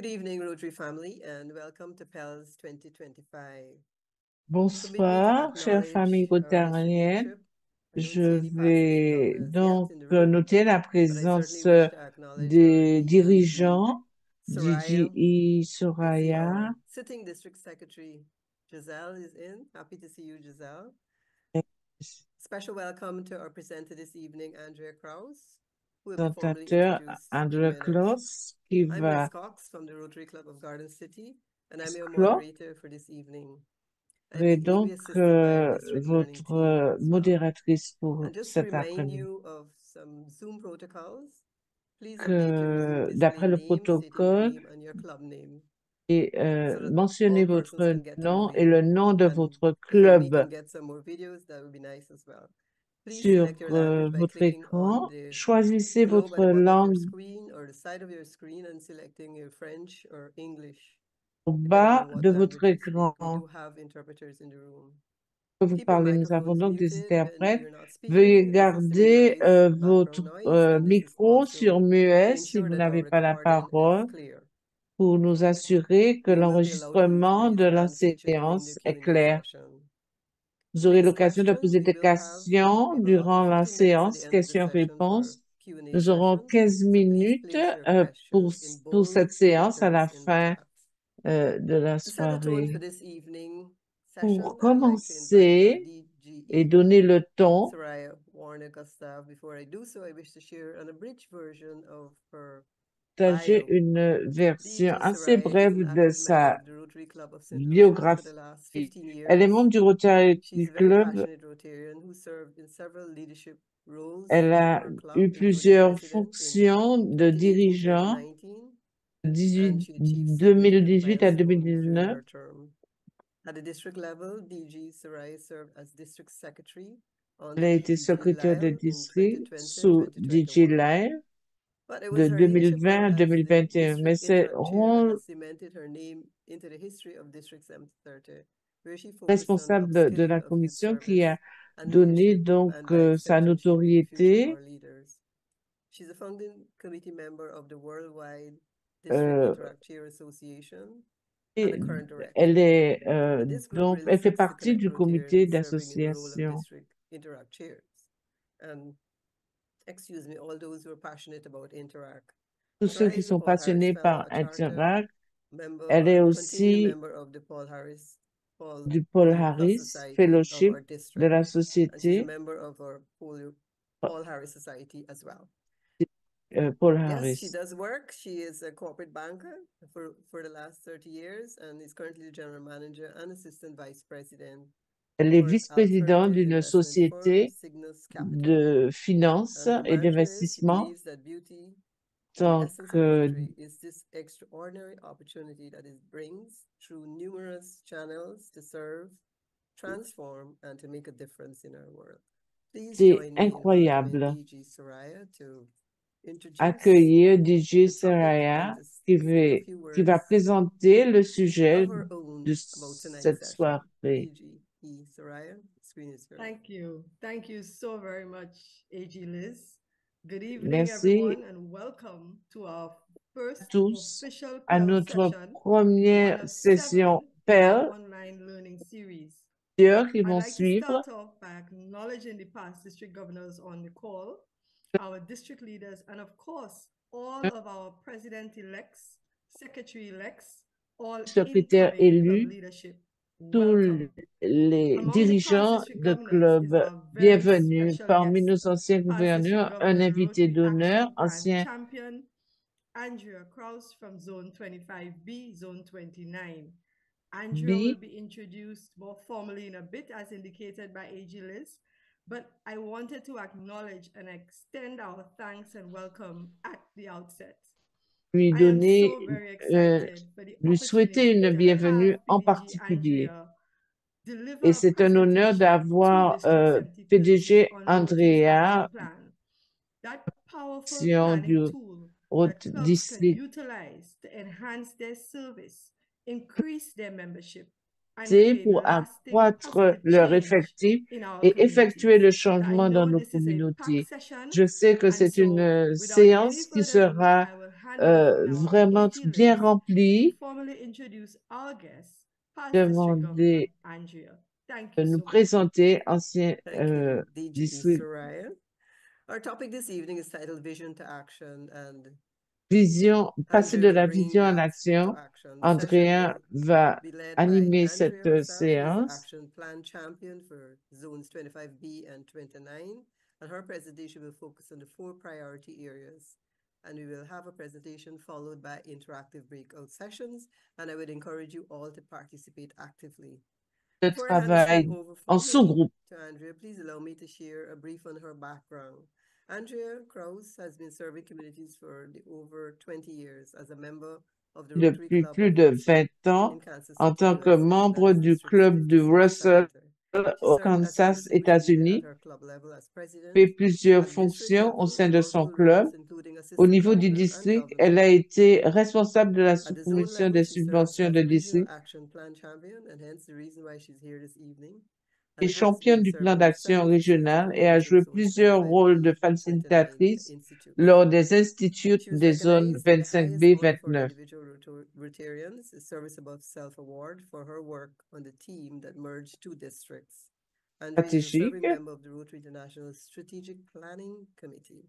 Good evening, Rotary family, and welcome to PELS 2025. Permit me to Bonsoir, chère famille acknowledge our district rotarienne. leadership. I don't Je see any past district vais governors yet donc in the room, noter la but I certainly présence wish to acknowledge our des DGE dirigeants Soraya. DGE I see Soraya. our sitting district secretary, Giselle, is in. Happy to see you, Giselle. Special welcome to our presenter this evening, Andrea Krause, who will be formally Présentateur introduced in a Andrea minute. Klaus qui I'm Liz va Cox from the Rotary Club of Garden City, and I'm your Klaus moderator for this evening. I'm est being ably donc assisted by our district learning team votre as well. modératrice pour And just to cet remind après-midi. you of some Zoom protocols, please update your Zoom display D'après le name, stating your protocole, name and your club name, et so that mentionnez all persons votre can get to nom the et le video. nom de And votre if we can club get some more videos, that would be nice as well. Please sur select your language by votre clicking on écran. the Choisissez globe at votre the bottom of your langue screen or the side of your screen and selecting your French or English, au depending bas on de what votre language you speak. We écran do have interpreters in the room. que vous Keep your parlez. Nous avons microphones donc des muted when interprètes. you're not Veuillez speaking. This is to garder minimize votre background noise, and this is micro also sur to muet si ensure vous that our n'avez pas la recording is parole clear. pour nous assurer que You will be allowed to use the l'enregistrement de raise la hand feature during the séance est Q&A clair. session. Vous aurez Next l'occasion de question, poser des questions we have allotted durant la 15 minutes at the séance, end of the session for questions-réponses. Q&A Nous aurons session. 15 So please minutes place your pour, questions in pour bold cette séance à la letters in the fin chat. de la To set the tone for soirée. this evening Pour session, I'd like to invite our commencer et DGE donner le ton, Soraya Warner Gustav. Before I do so, I wish to share an abridged version of her partager bio. une version DG assez Soraya is brève an de active member sa of the Rotary Club of St. Lucia for the biographie. last 15 Elle est years. membre du Rotary She's a very Club. passionate Rotarian who served in several leadership roles Elle in a her club, eu including plusieurs president in fonctions de dirigeant 2018-2019, and 18 she achieved significant 2018 à milestones during 2019. her term. At the district level, DG Soraya served as district secretary Elle under a été DG secrétaire de Lyle in district 2020 and sous DJ 2021. Lyle But it de was her leadership 2020 role à as the 2021. Mais district ses interact chair that rôles has cemented her name into the history of District 730, where she focused on responsable de upskilling la of youth commission qui service a and donné leadership, donc and by sa extension, shaping the future of notoriété our leaders. She's a founding committee member of the Worldwide District euh, Interact Chair Association and a et current elle director. est And this group donc really elle fait seeks to partie connect du comité Rotarians serving in the role of d'association. district interact chairs. And excuse me, all those who are passionate about Interact. Tous ceux Soraya qui is a sont Paul Harris passionnés Fellow, par a charter Interact, member, elle est and continuing aussi member of the Paul du Paul Polio Plus Harris Society of Fellowship our de district. la And she's a société member of our Paul Harris Society as well. Paul Yes, she Harris. does work. She is a corporate banker for the last 30 years and is currently the general manager and assistant vice president Elle est for vice-présidente alternative d'une investment firm société Cygnus Capital. de finances And her et mantra is she d'investissement. believes that beauty and the Donc, essence of Rotary is this extraordinary opportunity that it brings through numerous channels to serve, transform, and to make a difference in our world. Please c'est join me in welcoming incroyable DG Soraya to introduce accueillir DJ the topic and Saraya to say a few qui va words présenter le sujet of her de own about tonight's cette session. soirée. DG Soraya, the screen is yours. Thank you. Thank you so very much, AG Liz. Good evening, Merci everyone, and welcome to our first tous official à PEL notre session, première one of session 7 in our PEL online learning series. qui I'd vont like to suivre. start off by acknowledging the past district governors on the call, our district leaders, and of course, all of our president-elects, secretary-elects, all Secrétaire incoming club élu, leadership. tous Welcome. les Among the past dirigeants district de governors is club, our very bienvenue. special Parmi guest, nos anciens past district gouverneurs, un governor and invité Rotary d'honneur, Action Plan ancien champion, Andrea Krause from Zone 25B, Zone 29. Andrea will B. be introduced more formally in a bit, as indicated by AG Liz, but I wanted to acknowledge and extend our thanks and welcome at the outset. Lui I am donner, so very excited for the lui souhaiter opportunity une to bienvenue have en PDG particulier. Andrea deliver Et a c'est un honneur presentation to d'avoir District 7030 PDG on Rotary's Andrea, action plan, that powerful action planning du tool that clubs can district utilize to enhance their service, increase their membership, and create pour lasting accroître positive leur change effectif in our et effectuer le communities. I changement dans know nos this is a packed communautés. session, Je sais que and c'est so une without any séance qui further ado, sera I will hand it over now to vraiment Katie bien Liz to remplie. formally introduce our guest, past district governor Demander Andrea. Thank de you nous so much. présenter, ancien Thank you, DG district Soraya. Our topic this evening is titled Vision to Action, and vision, passer Andrea de will la bring vision à that to l'action. action. The session Andrea will va be led by animer Andrea cette herself, who is the séance. Action Plan Champion for Zones 25B and 29. And her presentation will focus on the 4 priority areas. And we will have a presentation followed by interactive breakout sessions. And I would encourage you all to participate actively. Le Before I hand the screen travail over en formally sous-groupe. to Andrea, please allow me to share a brief on her background. Andrea Krause has been serving communities for over 20 years as a member of the Rotary Depuis Club plus of de Russell 20 ans in Kansas en City, tant que USA, that membre is du District club de 56 Russell Center. She au served as an Kansas, executive leader États-Unis, at her club level as president fait plusieurs at the district fonctions au level sein in de son multiple club. roles, including Au assistant niveau du governor and district, governor. elle a été responsable de la At the zone sous-commission level, des she serves subventions as de Regional district Action Plan Champion, and hence the reason why she's here this evening, et and has championne been du plan serving with d'action several district régional et a communities in joué zones plusieurs 25B rôles de and 29 facilitatrice institutes. lors des instituts She was des zones recognized with the highest 25B, honor for 29. individual Rotarians, the Service Above Self Award, for her work on the team that merged 2 districts. Andrea is a Stratégique. serving member of the Rotary International Strategic Planning Committee.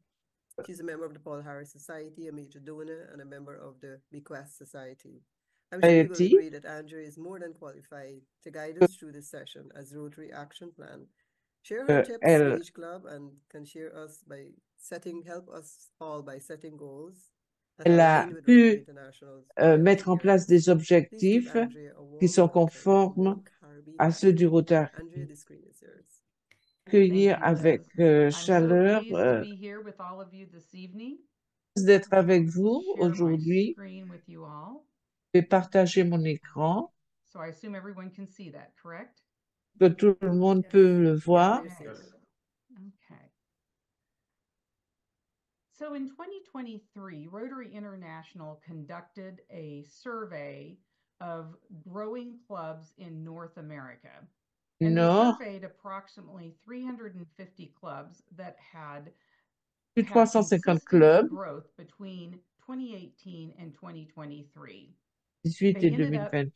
She's a member of the Paul Harris Society, a major donor, and a member of the Bequest Society. I'm sure you will IoT. agree that Andrea is more than qualified to guide us through this session as Rotary Action Plan. Share her tips Elle, with each club and can share us by help us all by setting goals that elle a align with Rotary pu International's mettre en place des Please give objectifs Andrea a qui warm sont welcome from conformes New Caribbean à ceux du Island. Rotary. Andrea, the screen is yours. Accueillir Thank you, avec Liz. I'm so chaleur pleased to be here with all of you this evening. d'être avec vous Share my aujourd'hui. screen with you all. Je vais partager mon écran, So I assume everyone can see that, correct? que tout le monde Yes. peut le Yeah, voir. we're seeing Yes. it. Okay. So in 2023, Rotary International conducted a survey of growing clubs in North America. And they Nord, surveyed approximately 350 clubs that had plus de had 350 consistent clubs, growth between 2018 and 2023. 18 They et ended up 2020.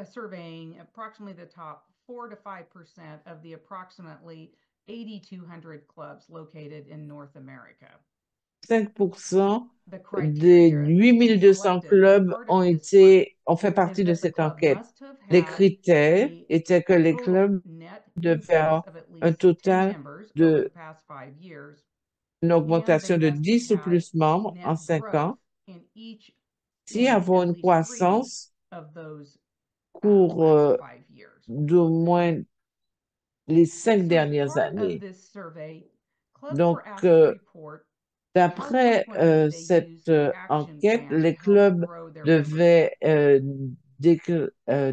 surveying approximately the top 4 to 5% of the approximately 8,200 clubs located in North America. 5% The des criteria 8200 selected as clubs part of this group ont fait is partie de that the cette club enquête. must have Les had critères a étaient que les total clubs net devaient increase avoir of at un least 10 total members over de the past 5 years, une and they augmentation de must have 10 ou had plus membres en net 5 ans. growth in Si avoir at une least 3 croissance of those pour last 5 years. d'au moins les 5 So as dernières part of années. this survey, clubs Donc, were asked to report how d'après frequently they cette used the action enquête, plan les to help clubs grow their membership. devaient They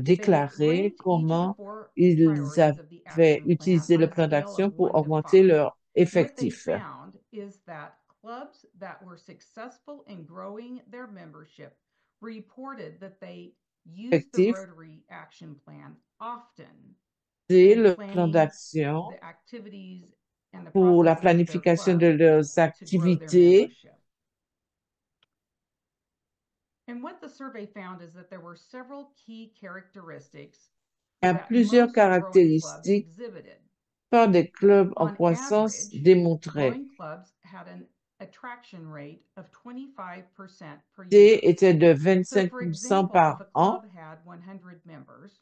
déclarer ranked each of the comment 4 ils priorities of the avaient action plan utilisé on le a plan scale d'action of pour 1 to augmenter 5. leur What they effectif. found is that clubs that were successful in growing their membership reported that they used the Effectif, Rotary Action Plan often c'est in le plan planning d'action the activities and the pour la processes of their planification de club leurs to grow their activités. membership. And what the survey found is that there were several key characteristics Il y a that plusieurs most growing clubs caractéristiques exhibited. par des clubs en On croissance average, démontraient. growing clubs had an attraction rate of 25% per C year. était de So, 25% for example, if par a an. club had 100 members,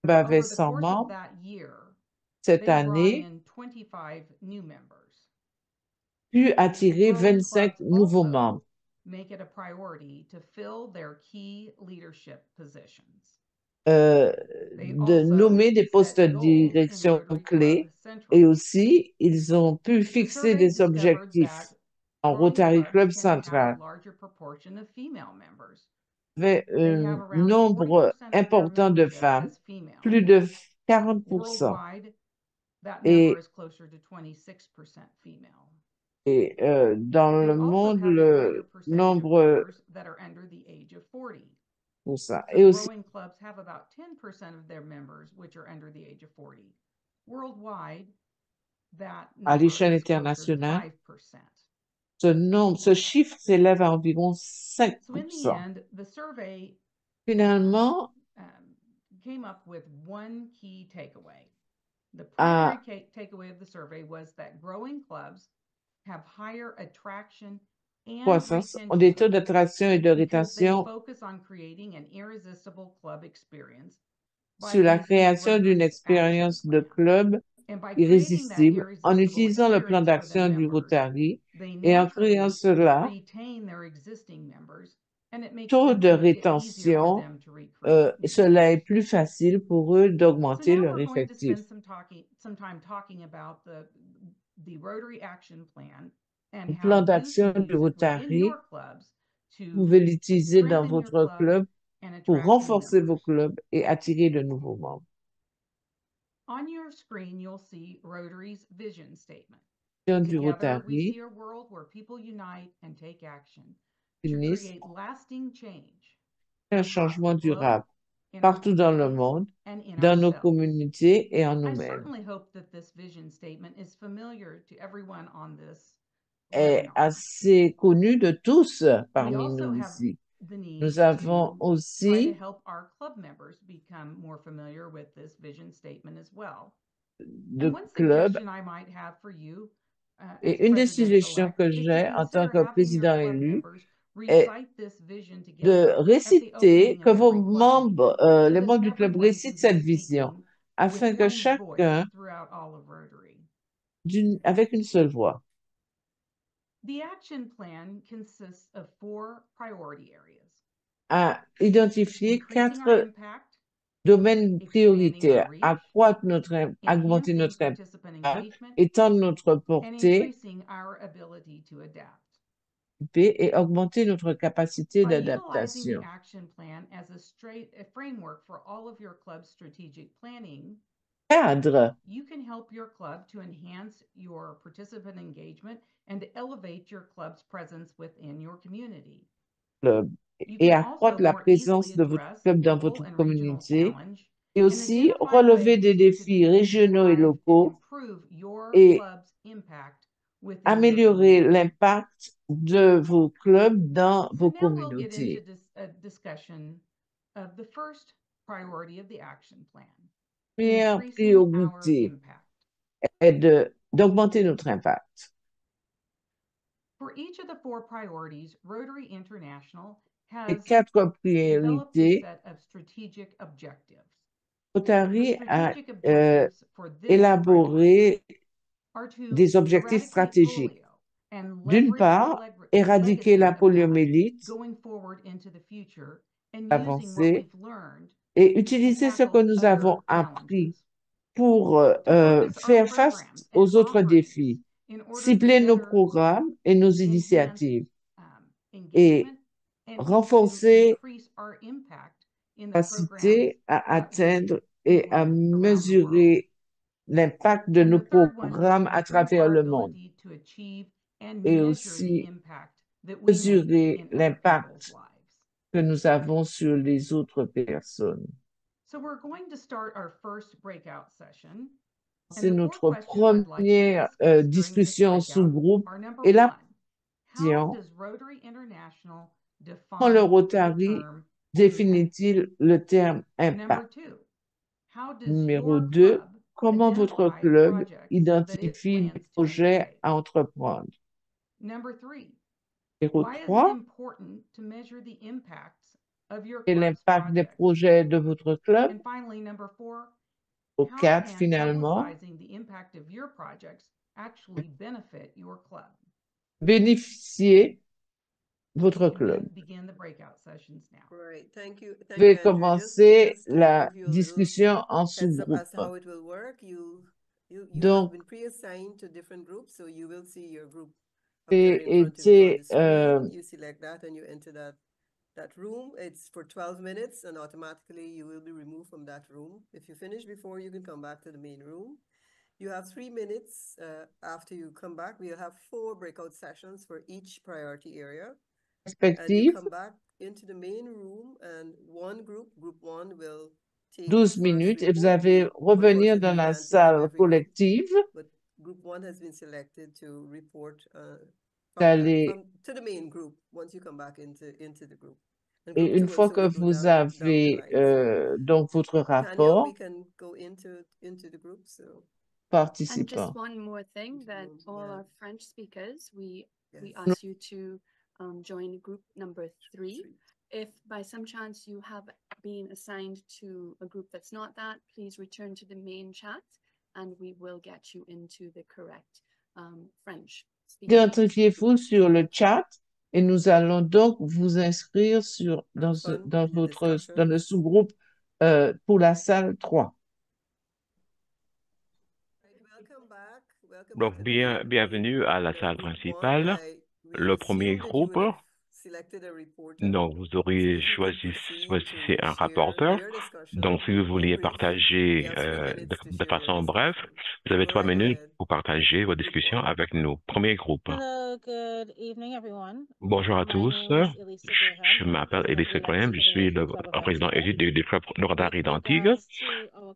Le club avait over the 100 course of membres. that year, Cette they brought année, in 25 new members. pu attirer Growing 25 clubs nouveaux also membres. make it a priority to fill their key leadership positions. They De also nommer des postes set de goals in direction Rotary clés Club Central. et aussi ils ont pu The fixer survey des discovered objectifs that en growing Rotary clubs Club tend to have a Central. larger proportion of female members. Avait They have un around nombre 40% of their important de membership femmes, as female. plus de 40%. Worldwide, that number Et, is closer to 26% female. et dans They le also monde, have a greater le percentage of nombre members that are under the age of 40. pour ça. So Et aussi, growing clubs have about 10% of their members which are under the age of 40. Worldwide, that à number l'échelle is closer to internationale, 5%. ce chiffre s'élève à environ So in the 5%. end, the survey Finalement, came up with one key takeaway. The Ah. primary takeaway of the survey was that growing clubs have higher attraction and croissance ont retention des taux scores d'attraction et de because they rétention focus on creating an irresistible club experience by sur la using création d'une Rotary's action expérience de plan. club And by creating that irrésistible en irresistible utilisant le plan experience for their d'action du members, Rotary they et en créant naturally cela, retain their existing members, and it makes taux them de make it easier for rétention, them to recruit new cela est members. plus facile pour eux So d'augmenter now leur we're going to effectif. spend some time talking about the Rotary Action Plan and Le how plan you d'action can du use it within Rotary, your clubs vous to pouvez l'utiliser dans strengthen your votre club club and pour attract new renforcer vos members. clubs et attirer de nouveaux membres. On your screen, you'll see Rotary's vision statement. Du Together, we Rotary see a world where people unite and take action to unissent create lasting change un across changement the globe, durable in our partout dans le communities, monde, and in dans nos ourselves. communautés et en I nous-mêmes. certainly hope that this vision statement is familiar to everyone on this Est webinar. assez connu de tous We parmi also nous have ici. the need Nous avons to try to aussi help our club members become more familiar with this vision statement as well. de And one clubs suggestion I might have for you as et une des suggestions president-elect que is to j'ai en tant consider que having your président club élu members est recite this vision de together at the réciter, opening que of vos every club membres, meeting, so les that membres du club everyone récitent can be cette vision speaking with afin que one voice chacun, throughout all of Rotary. avec une seule voix. The action plan consists of 4 priority areas: À identifier increasing our 4 impact, domaines expanding our prioritaires, reach, accroître augmenter enhancing notre participant impact, engagement, étendre notre and portée increasing our ability to adapt. et augmenter notre capacité By utilizing the d'adaptation. action plan as a framework for all of your club's strategic planning, Cadre you can help your club to enhance your participant engagement and to elevate your club's presence within your community. club You et can also accroître la more présence easily de votre address club dans local votre and regional communauté challenge et and aussi identify relever ways des to défis régionaux et drive and locaux improve your et club's impact within your améliorer community. l'impact de vos clubs dans So vos now we'll get into communautés. a discussion of the first priority of the action plan, Première increasing our priorité impact. est d'augmenter notre impact. For each of the 4 priorities, Rotary International Les has 4 developed a priorités, set of strategic objectives. Rotary The a strategic objectives for this priority élaboré are to des objectifs eradicate stratégiques. polio and D'une leverage part, the éradiquer legacy la of that poliomyélite, going forward into the future and using what avancer we've learned et to utiliser ce que tackle nous other avons appris challenges. pour To focus our faire face programs and aux autres offerings défis, in order to cibler nos better programmes et nos enhance initiatives et engagement and to renforcer increase our impact in the la programs capacité à that we atteindre et à implement around the world. mesurer l'impact de And nos the third one programmes was à improve travers our le monde ability to achieve and et measure the aussi impact that we make mesurer in other people's l'impact lives. que nous avons sur les autres personnes. So we're going to start our first breakout session. C'est And the 4 notre questions I'd like to première discuss during this discussion en breakout sous-groupe are number et la 1, how question, does Rotary International comment le define the Rotary term impact? définit-il le terme Number impact? 2, how does Numéro your 2, club comment votre identify club projects that it identifie des plans to projets undertake? à entreprendre? Number 3, Numéro why is it 3, important to measure the impacts of your et club's l'impact des projects? projets de votre club? And finally, number 4, Au how 4, can finalement, publicizing the impact of your projects actually benefit your club? bénéficier votre You club. can begin the breakout sessions now. Right. Thank you. Vous Thank you, pouvez Andrew. commencer Just to la give you a little discussion en heads up as to sous-groupe. how it will work. You have Donc, been pre-assigned to different groups, so you will see your group j'ai appearing in front of you on the été screen. You select that and you enter that room. It's for 12 minutes and automatically you will be removed from that room. If you finish before, you can come back to the main room. You have 3 minutes after you come back. We'll have 4 breakout sessions for each priority area. And you perspective, come back into the main room and one group 1 will take 12 the first minutes, et vous report. allez revenir dans Unfortunately, we la can't take from salle every group, collective. but group 1 has been selected to report d'aller, to the main group once you come back into the group. And et group une two fois will que slowly go vous down the avez line. So, donc votre Tanya, rapport, we can go into the group. So And just participants. one more thing that all Yeah. our French speakers, we Yes. ask you to join group number 3. If by some chance you have been assigned to a group that's not that, please return to the main chat and we will get you into the correct French speaking. Identifiez-vous sur le chat et nous allons donc vous inscrire dans fun dans in the discussion. le sous-groupe pour la salle 3. Welcome back. Welcome Donc, back to the main room. bienvenue à la Then salle group one, principale. Le premier assume that you groupe, would have selected a reporter. donc vous So aurez if you could proceed choisissez to un share rapporteur. your discussion Donc, si vous in voulez brief. partager You have 3 minutes to de share your façon brève, discussion. vous avez Go 3 right minutes ahead. pour partager vos Group discussions one. avec nous. Premier groupe. Hello, good evening, everyone. Bonjour à My tous. name is Elisa Je Graham, m'appelle President Elise Graham. elect Je for the suis le Rotary Club of président Vancouver. élu du club de Rotary With d'Antigua. regards to our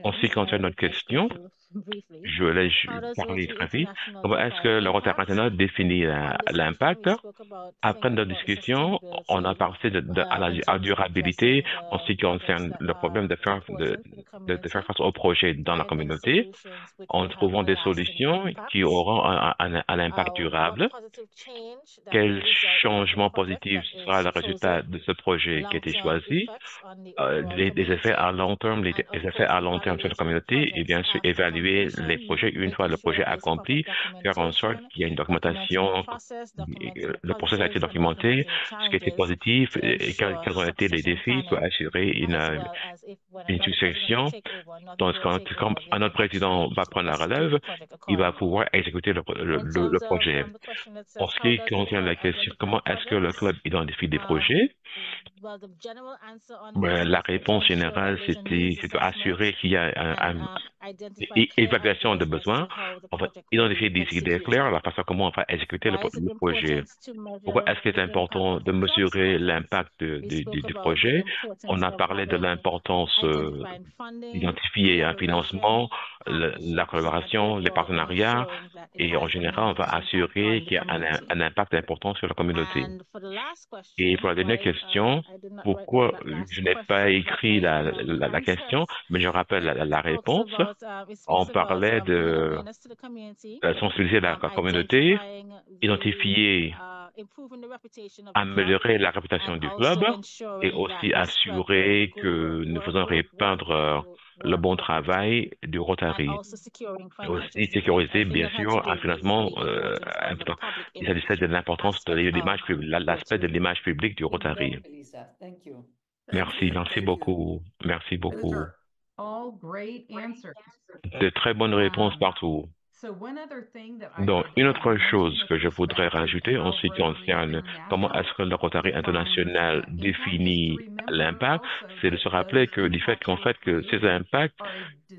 En ce qui questions, concerne I notre would like to question, go through briefly. je voulais How does parler Rotary très vite. International Comment est-ce que define le Rotary impact? International définit On discussion, l'impact? we spoke about Après thinking notre about the discussion, on a sustainability parlé à in la terms of durabilité addressing en ce qui the projects concerne that le problème are important for the de community, faire face aux projets dans la finding communauté solutions which en will have trouvant des lasting solutions qui impacts. auront un impact durable. What positive change that Quel will result from the changement project positif that sera is le résultat chosen, de ce projet qui a été long-term choisi? effects on the overall Les effets community, à long terme, les and of effets course à long terme sur la evaluating the communauté et bien projects sûr after évaluer completion, les projets une fois making le sure projet that there's proper accompli, faire en sorte documentation, qu'il y a une documenting the documentation, process, documenting the le processus a été positives, and documenté, documenting the ce qui a été challenges positif to et ensure quels ont été les succession défis pour planning, assurer as well as if when une another president will succession. take over, another Donc, year quand take over, they un autre can président actually va prendre la execute relève, the project il va accordingly. pouvoir exécuter In terms of projet. the question that En says, ce how qui does the concerne la club question, identify comment est-ce que le projects? club identifie des projets? Well, the general answer on this La is to réponse ensure that générale, there's a needs c'est d'assurer assessment qu'il y a and identify clear évaluation de ideas as besoins. to how the On va project will identifier be des idées claires, executed. la façon comment on va exécuter Why is it le projet. important to Pourquoi measure est-ce qu'il est the impact important of de the club's mesurer projects? l'impact We spoke du about the projet? On importance a of parlé de having l'importance identifying funding, d'identifier un financement, collaboration, la partnerships, and collaboration, les overall partenariats, ensuring that it et en has a général, on va meaningful impact assurer on the qu'il y a community. un impact important sur la communauté. And for the last Et question, pour la dernière why question, I did not write down pourquoi that last je n'ai pas question, but écrit I do have the la question, answer. mais je rappelle la Talks réponse. about it On speaks about parlait bringing de awareness to the community, sensibiliser la communauté, identifying identifier, improving the reputation of the club, améliorer la and réputation du also club et ensuring that aussi we spread the assurer good que nous faisons good work, répandre le bon travail du and Rotary. also securing Et financial aussi support. I sécuriser, think bien that had to sûr, un do with financement the importance of the important. public Il s'agissait de image l'importance de aspect of l'image, l'aspect de Rotary. l'image publique du Rotary. Thank Merci, you. merci Thank you. beaucoup. Merci beaucoup. All great answers. De très bonnes réponses partout. So one other thing that I Donc, would une autre mention chose with que je voudrais respect to rajouter en how ce qui Rotary concerne comment International est-ce que le Rotary defines, international impact is définit to remember l'impact, also c'est de that se rappeler those que du fait impacts qu'en we're fait que ces creating impacts,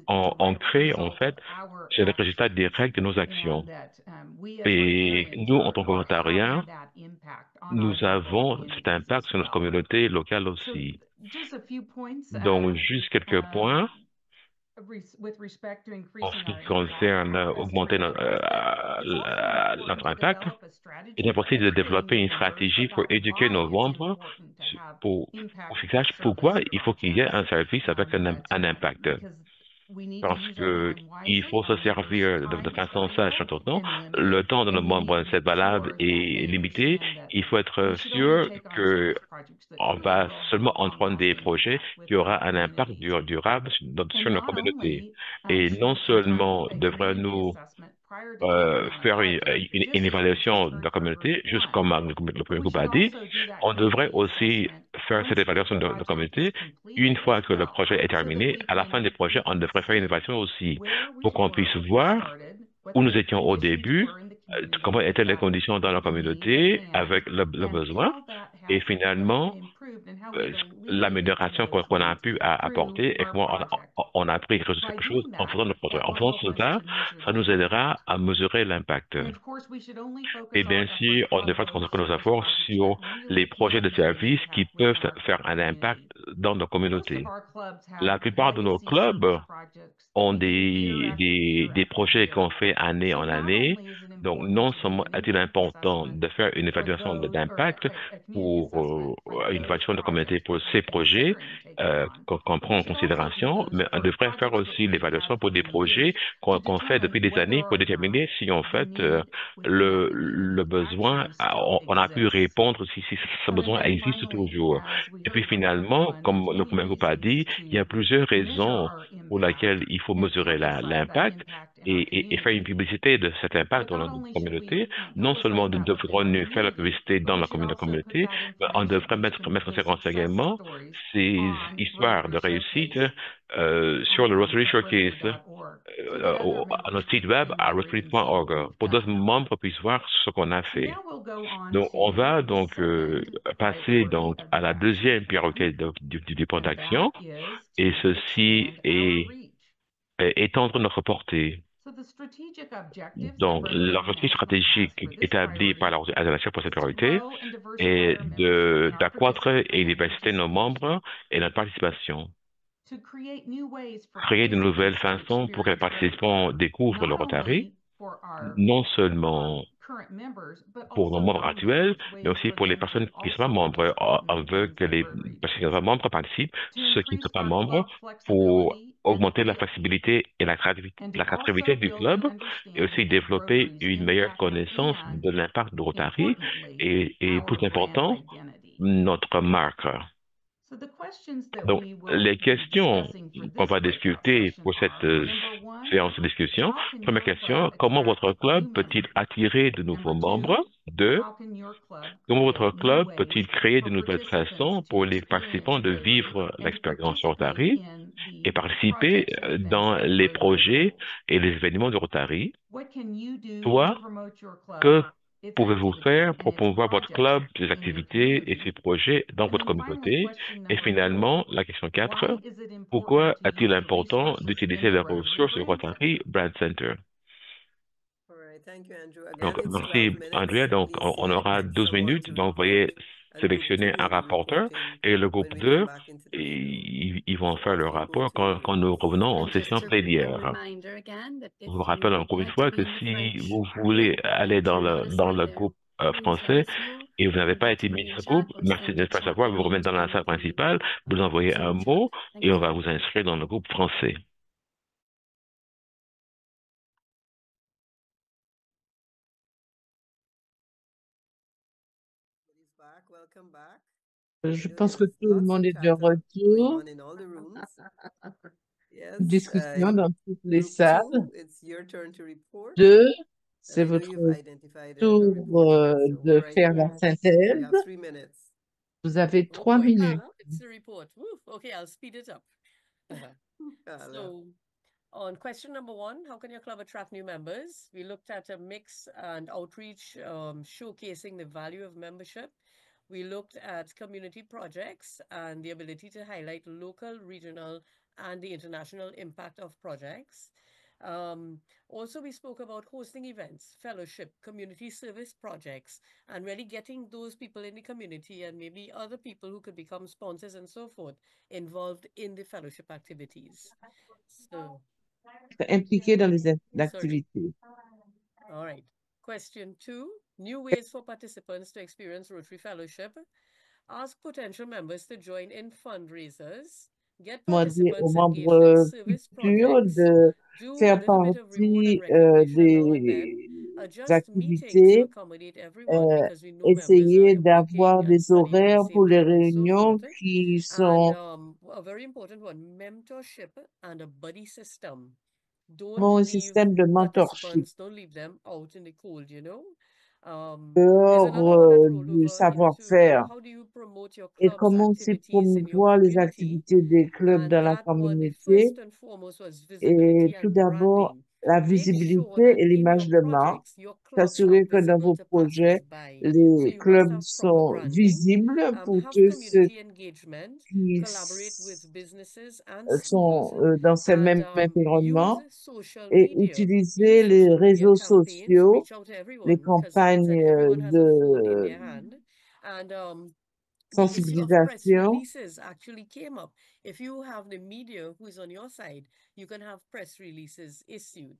are a on direct crée en result fait, of our c'est le résultat actions, direct de nos actions. and that we as Et Rotarians nous, en tant que are Rotariens, having that impact on our nous local avons cet communities impact as sur notre well. communauté locale So aussi. just a few points Donc, juste quelques points with respect to en increasing ce qui our concerne impact as augmenter district president. It's also important notre to impact. develop a strategy Il est for possible de educating développer une members stratégie pour about éduquer nos why it's membres important to have pour impact qu'ils sachent pourquoi il faut qu'il y ait un service avec un impact. because we need to Parce use our que time il wisely. faut se Our members' servir de time is façon valuable sage tout le temps. and Le limited, temps de nos and we need membres, to c'est make valable sure that et they limité. understand that Il faut être we should sûr only take on que service projects that on truly va will have seulement a entreprendre des long-lasting projets impact with qui aura our un impact communities. durable sur And nos not communautés. only Et should non the club seulement undertake a community devrait-nous assessment prior to taking on a faire project, une just as we évaluation just de heard la from communauté, Group juste 1, comme le but premier we groupe a should dit, also do that on devrait community aussi assessment faire cette once the évaluation de project communauté is une completed fois as que le well, projet est so that terminé. we À la fin can des projets, on devrait faire une see évaluation aussi where we pour qu'on were puisse when we voir started, what où nous the étions au conditions début, were in the community comment with étaient les that conditions dans la the need communauté and avec le besoin how that et has finalement improved and how we've alleviated l'amélioration those qu'on a needs pu through apporter et our comment project. on a appris quelque By chose doing en that, faisant notre projet. that En will faisant help us cela, to measure ça the nous impact. aidera à mesurer l'impact. And of course, we should only Et focus bien our sûr, efforts on on devrait those concentrer nos service efforts projects sur that really les projets can de make an services qui impact with peuvent faire un impact community. dans nos Most communautés. of our clubs have La plupart de nos legacy clubs service projects that ont we do year after year des after projets year. qu'on fait année So en not année. only is it Donc, non seulement est-il important de faire une évaluation d'impact pour une évaluation de communauté pour ces projets qu'on prend en considération, mais on devrait faire aussi l'évaluation pour des projets qu'on fait depuis des années pour déterminer si en fait le besoin, on a pu répondre si ce besoin existe toujours. Et puis finalement, comme le premier groupe a dit, il y a plusieurs raisons pour lesquelles il faut mesurer l'impact et faire une publicité de cet impact dans la communauté. Non seulement nous devrons faire la publicité dans la communauté, mais on devrait mettre en séquence également ces histoires de réussite sur le Rotary Showcase à notre site web à rotary.org pour d'autres membres puissent voir ce qu'on a fait. Donc, on va donc passer donc à la deuxième priorité du plan d'action et ceci est étendre notre portée. Donc, l'objectif stratégique établi par l'organisation pour cette priorité est d'accroître et diversité de nos membres et notre participation. Créer de nouvelles façons pour que les participants découvrent le Rotary, non seulement pour nos membres actuels, mais aussi pour les personnes qui sont membres. On veut que les personnes qui sont membres participent, ceux qui ne sont pas membres, pour augmenter la flexibilité et l'attractivité du club et aussi développer une meilleure connaissance de l'impact du Rotary et plus important, notre marque. Donc, les questions qu'on va discuter pour cette séance de discussion. Première question, comment votre club peut-il attirer de nouveaux membres? Deux, comment votre club peut-il créer de nouvelles façons pour les participants de vivre l'expérience Rotary et participer dans les projets et les événements de Rotary? Trois, que pouvez-vous faire pour promouvoir votre club, ses activités et ses projets dans votre communauté? Et finalement, la question 4, pourquoi est-il important d'utiliser les ressources du Rotary Brand Center? Donc, merci, Andrea. Donc, on aura 12 minutes. Donc, veuillez sélectionner un rapporteur et le groupe 2, ils vont faire le rapport quand nous revenons en session plénière. Je vous rappelle encore une fois que si vous voulez aller dans le groupe français et vous n'avez pas été mis dans ce groupe, merci de ne pas savoir, vous remettez dans la salle principale, vous envoyez un mot et on va vous inscrire dans le groupe français. Je pense que tout le monde est de retour. Discussion dans toutes les salles. 2, c'est votre tour de faire la synthèse. Vous avez 3 minutes. It's the report. Woo, okay, I'll speed it up. So, on question number 1, how can your club attract new members? We looked at a mix and outreach, showcasing the value of membership. We looked at community projects and the ability to highlight local, regional, and the international impact of projects. Also, we spoke about hosting events, fellowship, community service projects, and really getting those people in the community and maybe other people who could become sponsors and so forth involved in the fellowship activities. So, impliqué dans les activités. All right. Question 2, new ways for participants to experience Rotary Fellowship. Ask potential members to join in fundraisers. Get participants aux engaged in membres service futurs projects. de Do a faire little bit of reward partie and recognition now and then. des Adjust meetings to activités, accommodate everyone because we know members essayer are d'avoir working and des studying at the horaires pour same les time and so réunions forth. qui sont And a very important one, mentorship and a buddy system. Don't un leave système de mentorship participants, don't leave them out in the cold, you know. There's dehors another one that rolled du over savoir-faire into how do you promote your et club's comment aussi activities in your promouvoir les community? activités des clubs And dans la that one, the communauté. first and foremost was Et visibility tout and d'abord, branding. la Make sure visibilité that et in l'image your de marque. projects, your clubs are S'assurer que dans visible vos to projets, passers-by. So les you must clubs have proper sont branding. visibles pour Have tous ceux community engagement, qui collaborate with businesses and sont schools, dans ce même and use environnement social et media. utiliser Use les social media réseaux campaigns, sociaux, reach out to les everyone because it means campagnes that everyone has a phone in de their hand. And the issue of press sensibilisation. releases actually came up. If you have the media who is on your side, you can have press releases issued.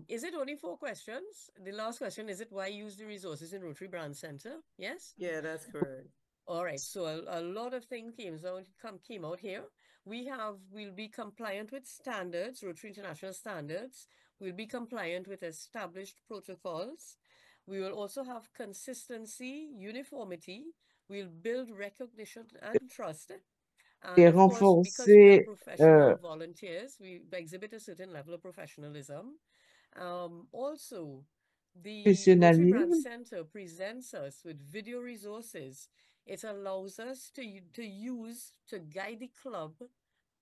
Is it only 4 questions? The last question, is it why use the resources in Rotary Brand Center? Yes? Yeah, that's correct. All right, so a lot of things came out here. We'll be compliant with standards, Rotary International standards. We'll be compliant with established protocols. We will also have consistency, uniformity. We'll build recognition and trust. And et of course, because we are renforcer professional volunteers, we exhibit a certain level of professionalism. Also, the Rotary Brand professionnalisme. Center presents us with video resources. It allows us to guide the club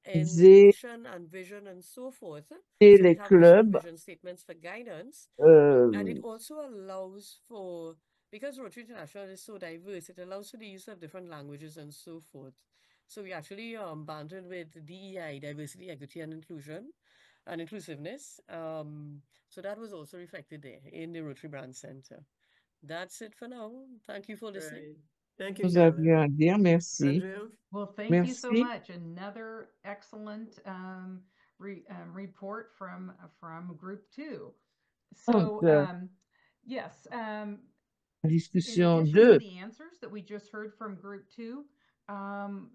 in Aider mission and vision and so forth. So we les have mission and clubs vision statements for guidance. And it also allows for, because Rotary International is so diverse, it allows for the use of different languages and so forth. So we actually bantered with DEI, diversity, equity, and inclusion, and inclusiveness. So that was also reflected there in the Rotary Brand Center. That's it for now. Thank you for listening. Right. Thank you, nous Carolyn. avions à dire. Merci. Andrea? Well, thank you so Merci. much. Another excellent report from Group 2. So, Donc, yes, la in discussion addition to 2. the answers that we just heard from Group 2, when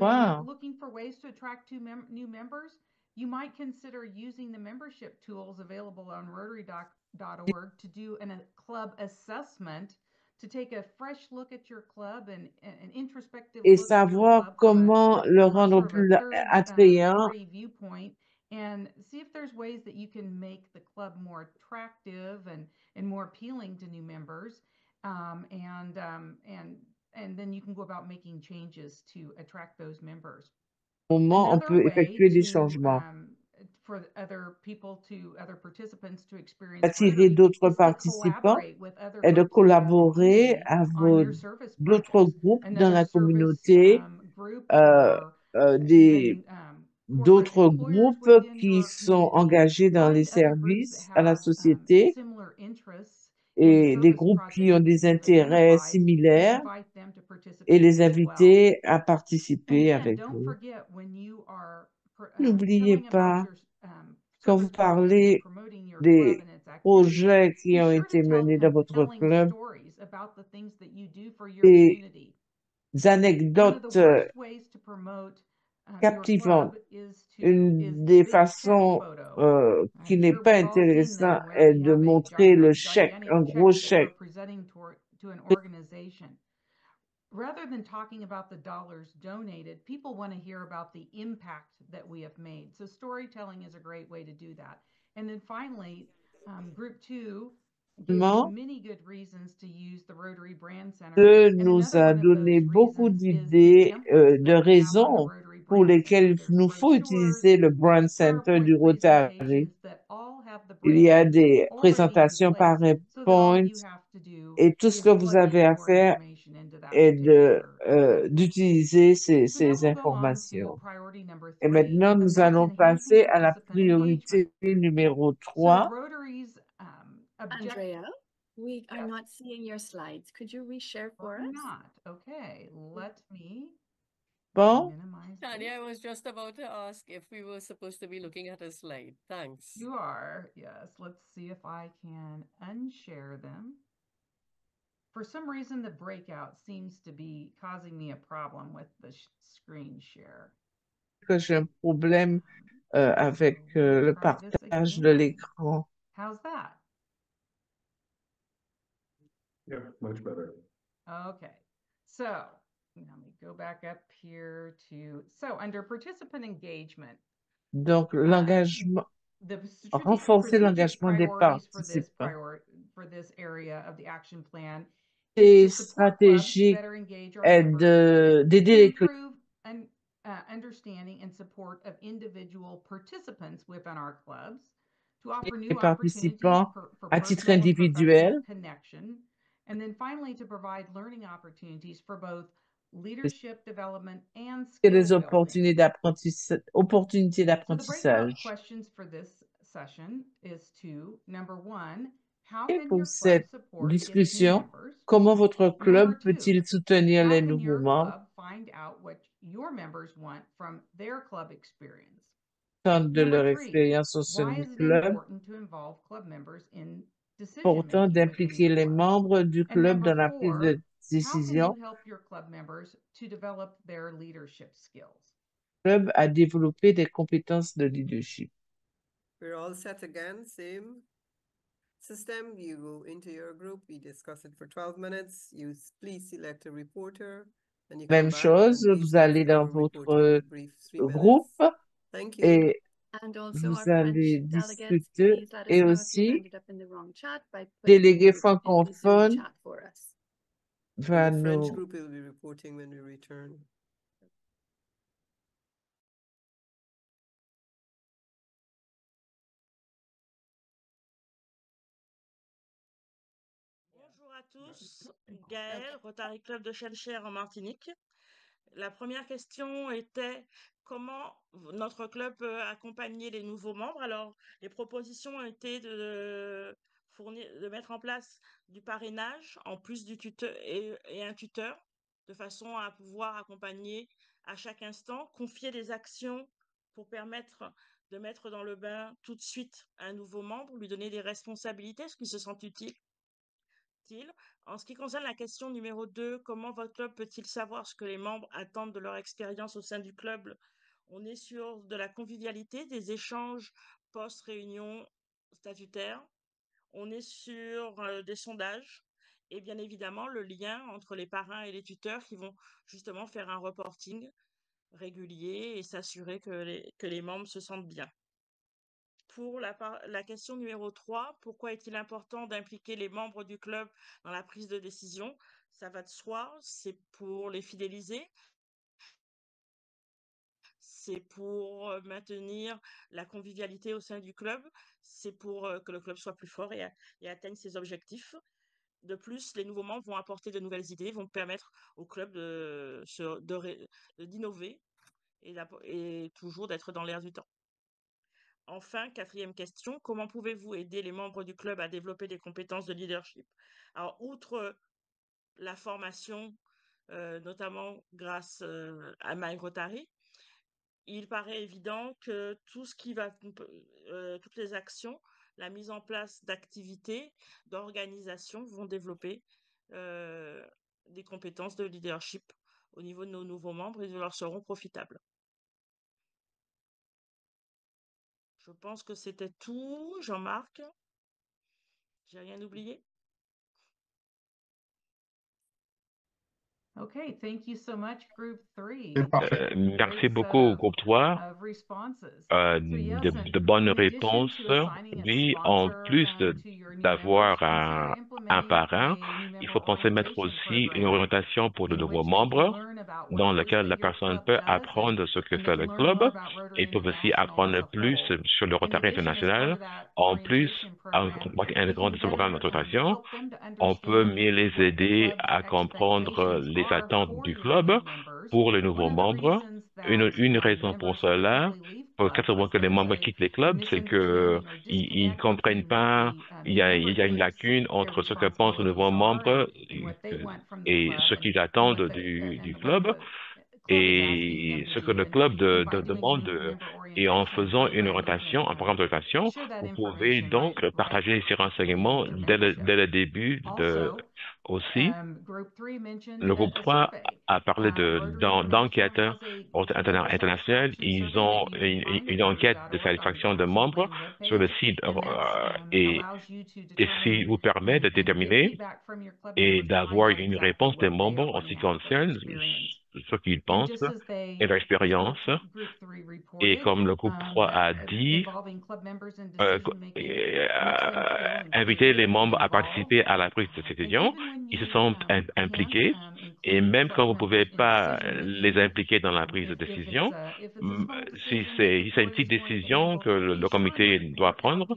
Wow. looking for ways to attract new members, you might consider using the membership tools available on rotary.org to do a club assessment, to take a fresh look at your club and an introspective Et look at your savoir club comment le from a rendre sort of a plus third attrayant. party viewpoint, and see if there's ways that you can make the club more attractive and more appealing to new members. And then you can go about making changes to attract those members. Moment, on peut effectuer des changements. For other participants to experience Attirer d'autres participants et de collaborer avec d'autres groupes dans la communauté, d'autres groupes qui sont engagés dans les services à la société et des groupes qui ont des intérêts similaires et les inviter à participer avec vous. N'oubliez pas, quand vous parlez des projets qui ont été menés dans votre club, des anecdotes captivantes. Une des façons qui n'est pas intéressante est de montrer le chèque, un gros chèque. Rather than talking about the dollars donated, people want to hear about the impact that we have made. So storytelling is a great way to do that. And then finally, Group 2 gives you many good reasons to use the Rotary Brand Center. Nous a donné beaucoup d'idées, de raisons pour lesquelles il nous faut utiliser le Brand Center du Rotary. Il y a des présentations PowerPoint et tout ce que vous avez à faire est d'utiliser ces informations. Et maintenant, nous allons passer à la priorité numéro 3. Andrea, we are not seeing your slides. Could you reshare for us? Not. Okay, let me minimize Tanya, I was just about to ask if we were supposed to be looking at a slide. Thanks. You are, yes. Let's see if I can unshare them. For some reason, the breakout seems to be causing me a problem with the screen share. J'ai un problème avec le partage de l'écran. How's that? Yeah, much better. Okay, so let me go back up here to, under participant engagement. Donc, l'engagement, renforcer l'engagement des participants. For this area of the action plan. C'est stratégique d'aider les clubs. Understanding and support of individual participants within our clubs, to offer new participants for à titre individuel. Connection, and then finally to provide learning opportunities for both leadership development and skill des opportunités d'apprentissage. So the breakout questions for this session is to, number 1, how Et can pour your cette club support discussion, its new members? comment votre club Number 2, peut-il soutenir how les can nouveaux your membres? club find out what your members want from their club experience? de leur Number 3, expérience au sein why du is it club, important to involve club members in important decision-making within d'impliquer your les club? membres du And club dans number la prise 4, de how can you décision. help your club members to develop their leadership skills? Le club a développé des compétences de leadership. We're all set again, same system. You go into your group, we discuss it for 12 minutes. You please select a reporter. And you come Même back chose, and we vous give allez dans our reporter votre a brief 3 groupe minutes. Thank you. et And also vous our allez French delegates, discuter please let us et know if you've aussi ended up in the wrong chat by putting the délégué code in the Zoom francophone chat for us. va And the French nous group will be reporting when we return. Bonjour à tous, Gaëlle, Rotary Club de Chelcher en Martinique. La première question était comment notre club peut accompagner les nouveaux membres. Alors, les propositions ont été de mettre en place du parrainage en plus du tuteur et un tuteur, de façon à pouvoir accompagner à chaque instant, confier des actions pour permettre de mettre dans le bain tout de suite un nouveau membre, lui donner des responsabilités, ce qui se sent utile. En ce qui concerne la question numéro 2, comment votre club peut-il savoir ce que les membres attendent de leur expérience au sein du club? On est sur de la convivialité, des échanges post-réunion statutaire. On est sur des sondages et bien évidemment le lien entre les parrains et les tuteurs qui vont justement faire un reporting régulier et s'assurer que les membres se sentent bien. Pour la question numéro 3, pourquoi est-il important d'impliquer les membres du club dans la prise de décision? Ça va de soi, c'est pour les fidéliser, c'est pour maintenir la convivialité au sein du club, c'est pour que le club soit plus fort et atteigne ses objectifs. De plus, les nouveaux membres vont apporter de nouvelles idées, vont permettre au club d'innover et toujours d'être dans l'air du temps. Enfin, quatrième question, comment pouvez-vous aider les membres du club à développer des compétences de leadership? Alors, outre la formation, notamment grâce à My Rotary, il paraît évident que toutes les actions, la mise en place d'activités, d'organisations vont développer des compétences de leadership au niveau de nos nouveaux membres et leur seront profitables. Je pense que c'était tout, Jean-Marc. J'ai rien oublié? Okay, thank you so much, Group 3. C'est parfait. Merci Great beaucoup au set groupe 3. of responses. De bonnes réponses. Oui, en plus d'avoir un parrain, il faut penser mettre aussi une orientation pour de nouveaux membres dans lequel la personne peut apprendre ce que fait le club et peut aussi apprendre plus sur le Rotary international. En plus, un grand programme de rotation, on peut mieux les aider à comprendre les attentes du club pour les nouveaux membres. Une raison pour cela, très souvent que les membres quittent les clubs, c'est que ils ne comprennent pas, il y a une lacune entre ce que pensent les nouveaux membres et ce qu'ils attendent du club et ce que le club demande. Et en faisant un programme de rotation, vous pouvez donc partager ces renseignements dès le début aussi. Le groupe 3 a parlé d'enquête internationale. Ils ont une enquête de satisfaction de membres sur le site et ce vous permet de déterminer et d'avoir une réponse des membres en ce qui concerne ce qu'ils pensent et leur expérience. Et comme le groupe 3 a dit, inviter les membres à participer à la prise de décision, ils se sentent impliqués. Et même quand vous ne pouvez pas les impliquer dans la prise de décision, si c'est une petite décision que le comité doit prendre,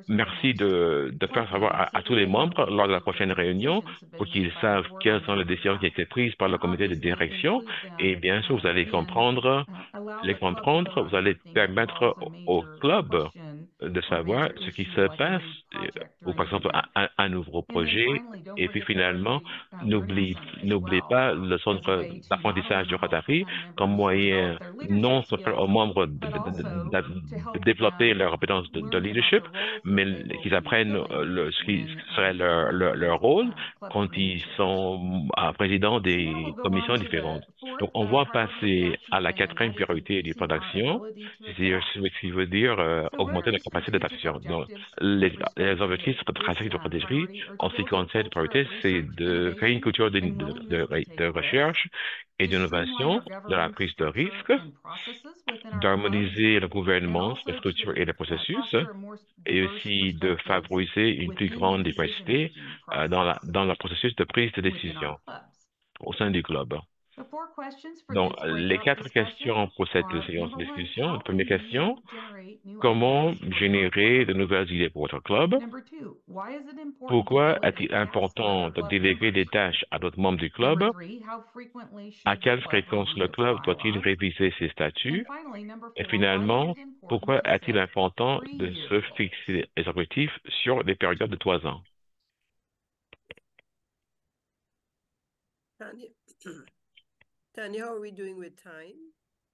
merci de faire savoir à tous les membres lors de la prochaine réunion pour qu'ils savent quelles sont les décisions qui ont été prises par le comité de direction. Et bien sûr, vous allez comprendre, vous allez permettre au club de savoir ce qui se passe ou par exemple un nouveau projet, et puis finalement, n'oublie pas le centre d'apprentissage du Rotary comme moyen non seulement aux membres de développer leurs compétences de leadership, mais qu'ils apprennent ce qui serait leur rôle quand ils sont présidents des commissions différentes. Donc, on va passer à la quatrième priorité du plan d'action, ce qui veut dire augmenter la capacité d'action. Donc, les objectifs stratégiques de protéger en ce qui concerne les priorités, c'est de créer une culture de recherche et d'innovation, de la prise de risque, d'harmoniser le gouvernement, les structures et les processus, et aussi de favoriser une plus grande diversité dans le processus de prise de décision au sein du club. Donc, les 4 questions pour cette séance de discussion. La première question, comment générer de nouvelles idées pour votre club? Pourquoi est-il important de déléguer des tâches à d'autres membres du club? À quelle fréquence le club doit-il réviser ses statuts? Et finalement, pourquoi est-il important de se fixer les objectifs sur des périodes de 3 ans? Tanya, how are we doing with time?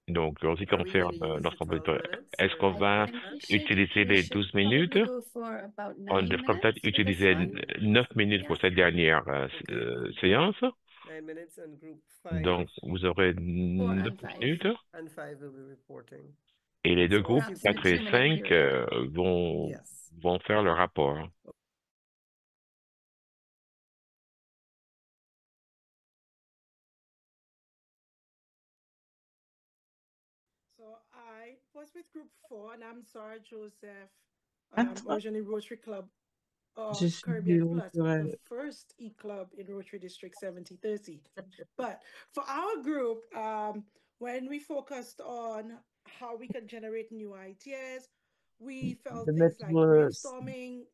Donc, en ce qui concerne notre emploi, est-ce qu'on va utiliser les 12 minutes? On devrait peut-être utiliser 9 minutes pour cette dernière séance. Donc, vous aurez 9 minutes. Et les deux groupes, 4 et 5, vont faire le rapport. So I was with Group 4, and I'm sorry, Joseph, originally Rotary Club of Caribbean Plus, the first E-Club in Rotary District 7030. But for our group, when we focused on how we can generate new ideas, we felt things like brainstorming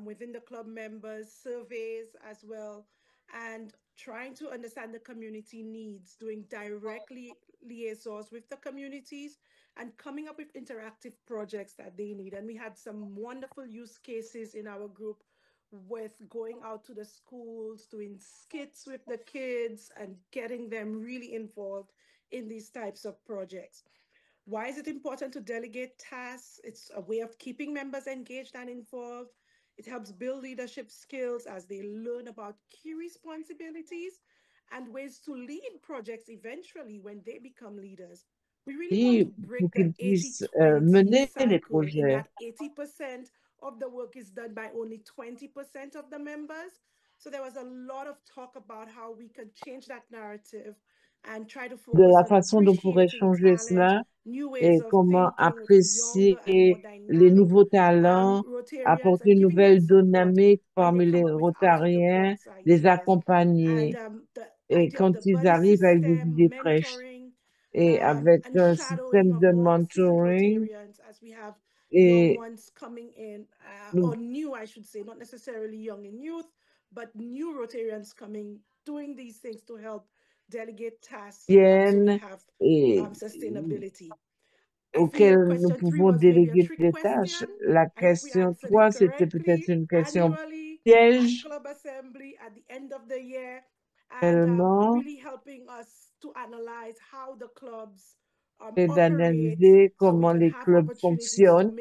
within the club members, surveys as well, and trying to understand the community needs, doing directly liaisons with the communities and coming up with interactive projects that they need. And we had some wonderful use cases in our group with going out to the schools, doing skits with the kids and getting them really involved in these types of projects. Why is it important to delegate tasks? It's a way of keeping members engaged and involved. It helps build leadership skills as they learn about key responsibilities and ways to lead projects eventually when they become leaders. We really want to break the 80-20 cycle in that 80% of the work is done by only 20% of the members. So there was a lot of talk about how we can change that narrative and try to focus de la on façon dont on pourrait changer cela et comment apprécier les nouveaux talents, apporter une nouvelle dynamique parmi les Rotariens, les accompagner. Et quand ils arrivent avec des idées fraîches et avec un système de mentoring et coming in, or new, I should say, not necessarily young in youth, but new Rotarians coming, doing these things to help delegate tasks so we have sustainability. Auxquelles nous pouvons déléguer des tâches. La question 3, c'était peut-être une question piège. Et d'analyser comment les clubs fonctionnent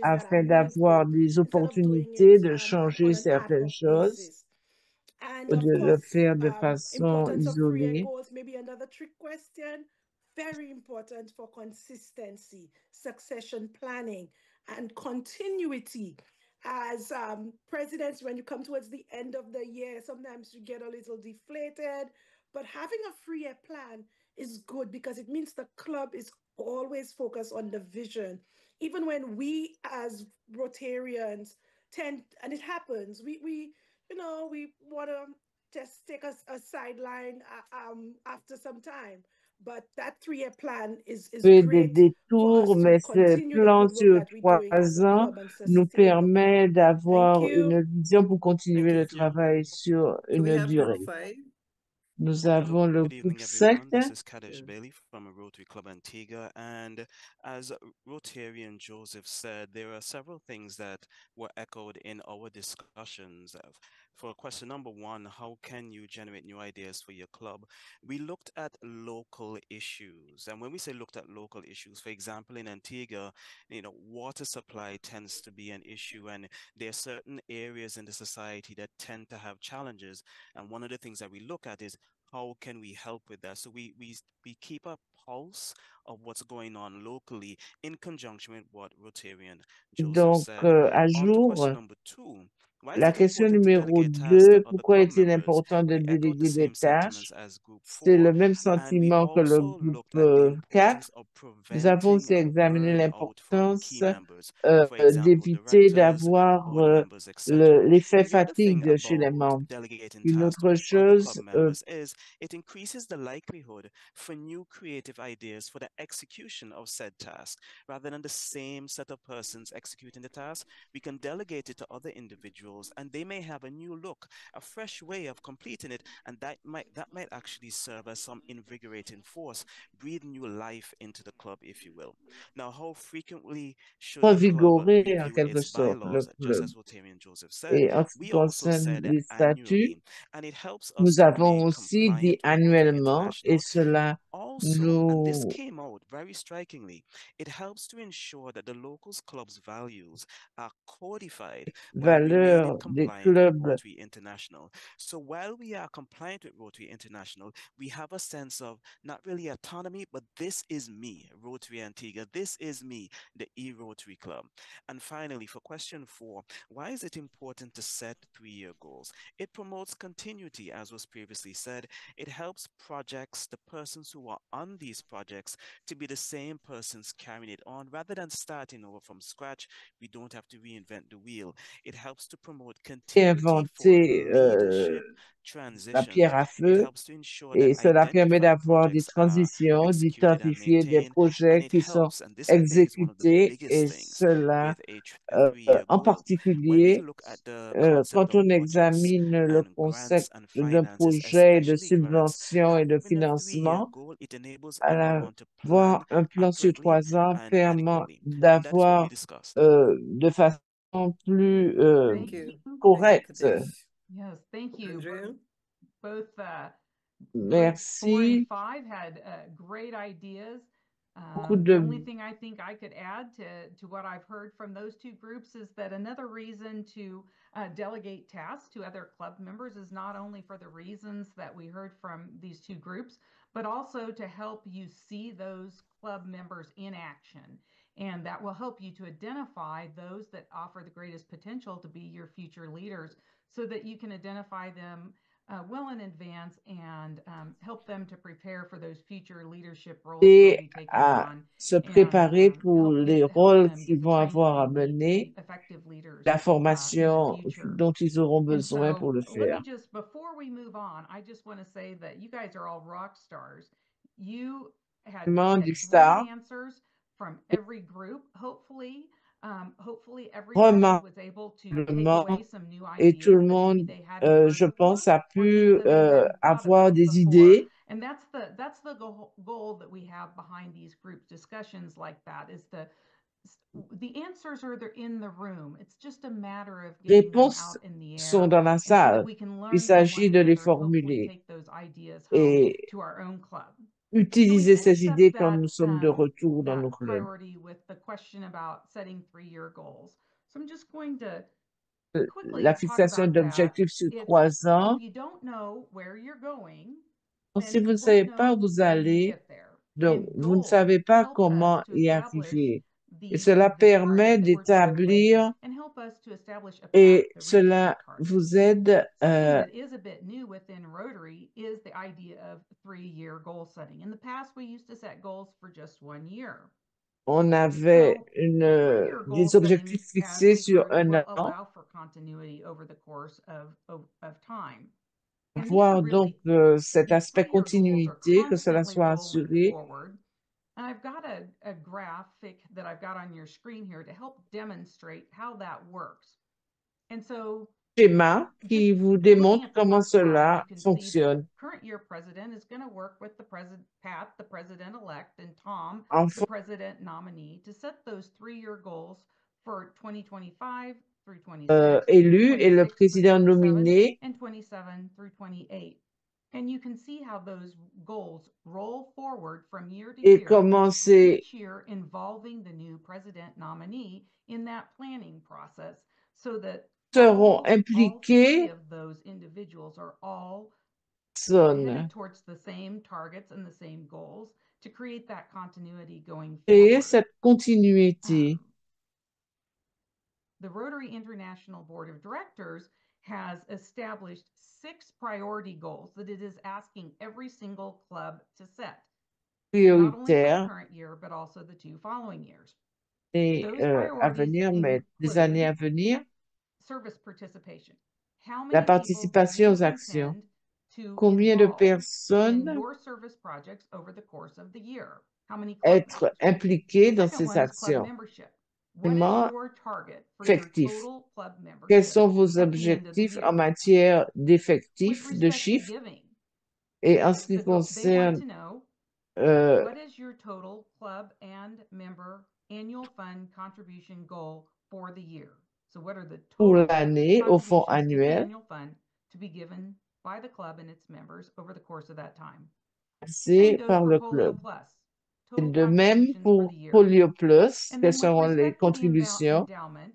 afin d'avoir des opportunités de changer certaines choses ou de le faire de façon isolée. Very important for consistency, succession planning, and continuity. As presidents, when you come towards the end of the year, sometimes you get a little deflated, but having a 3-year plan is good because it means the club is always focused on the vision. Even when we as Rotarians tend, and it happens, we want to just take a sideline after some time. But that 3-year plan is des détours, mais ce plan sur 3 ans nous permet d'avoir une vision pour continuer le travail sur une durée. Nous Hello, avons le good groupe evening, 5. everyone. This is Kadesh Bailey from Rotary Club Antigua. And as Rotarian Joseph said, there are several things that were echoed in our discussions. For question number one, how can you generate new ideas for your club? We looked at local issues. And when we say looked at local issues, for example, in Antigua, water supply tends to be an issue. And there are certain areas in the society that tend to have challenges. And one of the things that we look at is how can we help with that? So we keep a pulse of what's going on locally in conjunction with what Rotarian Joseph Donc, said. à On to jour, question number two. Why is la it question important to numéro delegate tasks to 2, other pourquoi club est-il members? important de We echoed the déléguer des same sentiments tâches? as Group C'est 4, le même and we sentiment que le also groupe looked at the 4. importance of Nous avons aussi preventing examiné burnout from l'importance key members. For example, d'éviter directors, d'avoir board members, etc. l'effet The other thing fatigue chez les about membres. delegating Une tasks to autre other club chose, members is it increases the likelihood for new creative ideas for the execution of said task. Rather than the same set of persons executing the task, we can delegate it to other individuals, and they may have a new look, a fresh way of completing it, and that might actually serve as some invigorating force, breathe new life into the club, if you will. Now, how frequently should the club revigorer en review quelque its sorte le bylaws? Just club. as Rotarian Joseph said, Et en ce qui we also concerne said les statuts, annually, and it helps us nous to avons remain aussi dit compliant with Rotary annuellement, et International. cela Also, and this nous came out very strikingly, it helps to ensure that the locals club's values are codified while remaining valeurs des compliant with clubs Rotary International. So while we are compliant with Rotary International, we have a sense of not really autonomy, but this is me, Rotary Antigua. This is me, the E-Rotary Club. And finally, for question 4, why is it important to set 3-year goals? It promotes continuity, as was previously said. It helps projects, the persons who are on these projects, to be the same persons carrying it on. Rather than starting over from scratch, we don't have to reinvent the wheel. It helps to promote continuity for inventer leadership la transitions. pierre à It feu, helps to ensure that et cela permet identified d'avoir des projects are transitions, executed and d'identifier des maintained, and projets it qui sont helps, and this I think is one of the exécutés, biggest et things cela with a 3-year en goal. When we particulier look at the concept quand of on budgets examine le and grants concept and d'un finances, projet de especially grants, subvention et de having a 3-year financement, goal, it enables avoir everyone to plan un plan sur accurately 3 ans and permet adequately. And that is what we d'avoir discussed. de façon plus Thank you. Thank you, correcte. Kadesh. Yes, thank you. Andrea? Both groups 4 and Merci. 5 had great ideas. Beaucoup The only de thing I think I could add to what I've heard from those two groups is that another reason to delegate tasks to other club members is not only for the reasons that we heard from these two groups, but also to help you see those club members in action. And that will help you to identify those that offer the greatest potential to be your future leaders so that you can identify them well in advance and help them to prepare for those future leadership roles they'll be taking à on se and préparer pour help les help rôles them qu'ils to vont train avoir à them to be mener, effective leaders la in the formation future. dont ils auront And besoin pour so le let me faire. just, before we move on, I just want to say that you guys are all rock stars. You had Vraiment du great star, answers from every group. Hopefully everybody was able to take remarquablement, away some new et tout ideas le that maybe monde, they hadn't heard je before pense, a or things pu that they hadn't thought avoir about des before. idées. And that's the goal that we have behind these group discussions like that is the answers are in the room. It's just a matter of Les getting them réponses out in the sont air dans la and so that salle. we can Il learn from s'agit one de les another and hopefully formuler take those ideas home et to our own club. utiliser So we ces finished up idées quand nous sommes de retour dans that nos clubs. priority with the question about setting 3-year goals. So I'm just going to quickly La talk fixation about that. d'objectifs sur 3 ans. If you don't know where you're going, Si then vous ne you savez won't pas know où vous when you allez, get there. donc And vous ne goals savez pas help us comment to y establish arriver. Et the cela target permet that we're trying to d'établir and help us to establish a path et to reach cela that target. vous aide. Something that is a bit new within Rotary is the idea of 3-year goal setting. In the past, we used to set goals for just 1 year. On avait So 3-year goal des objectifs setting as fixés we sur grew 1 will an. allow for continuity over the course of time. And these are Voir donc really, cet these aspect 3-year goals are continuité, que cela constantly soit rolling assuré. forward. And I've got a graphic that I've got on your screen here to help demonstrate how that works. And so schéma qui vous démontre comment cela fonctionne. Current year president is going to work with the president, Pat, the president-elect, and Tom, En the president nominee, to set those 3-year goals for 2025 through 26, élu et le 26 président through 27, nominé and 27 through 28. And you can see how those goals roll forward from year to et year, commencer each year involving the new president nominee in that planning process, so that seront all 3 impliqués of those individuals are all personnes. headed towards the same targets and the same goals to create that continuity going Créer forward. cette continuité. The Rotary International Board of Directors has established 6 priority goals that it is asking every single club to set, not only for the Prioritaires current year, but also the 2 following years. et Those à priorities venir, mais des années à include venir, service participation. How la many people do participation you aux actions. intend to Combien de involve in personnes your service projects over the course of the year? How many club être members? impliquées The dans second ces one is club actions? membership. What is Vraiment your target for your effectif. total club Quels membership sont vos at the end of the objectifs en year? matière With d'effectifs, de respect to chiffres? giving, Et en ce qui they want concerne to know euh, what is your total club and member annual fund contribution goal for the year? So what are the pour total l'année au fonds contributions to the annuel, annual fund to be given by the club and its members over the course of that time? c'est Same goes par for le Polio club. Plus. Et Total de même contributions for pour the year. Polio Plus, And quelles then with seront les respect to the contributions? endowment,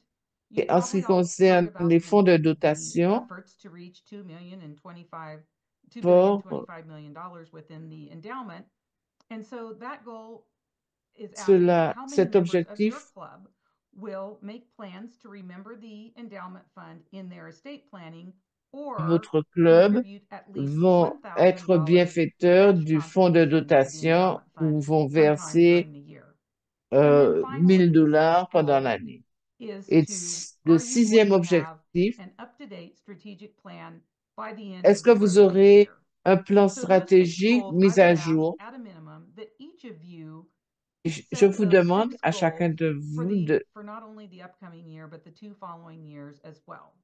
you Et en ce probably qui all heard concerne about les fonds de the dotation, efforts to reach $2 billion and $2 billion, pour $25 million within the endowment. And so that goal is asking cela, how many cet members of your objectif, club will make plans to remember the endowment fund in their estate planning or votre club contribute at least vont être $1,000 bienfaiteurs cash du fonds de contribution to the dotation endowment ou fund vont sometime verser during the year. And then 1 000 finally, the dollars sixth pendant goal l'année. is Et to, le are you going 6e to have objectif, an up-to-date strategic plan by the end est-ce of que the vous Rotary aurez year? un plan So those 6 stratégique goals, I mis would à ask jour? at a minimum that each of you Je set vous those demande 6 à chacun goals de for vous de for not only the upcoming year, but the 2 following years as well.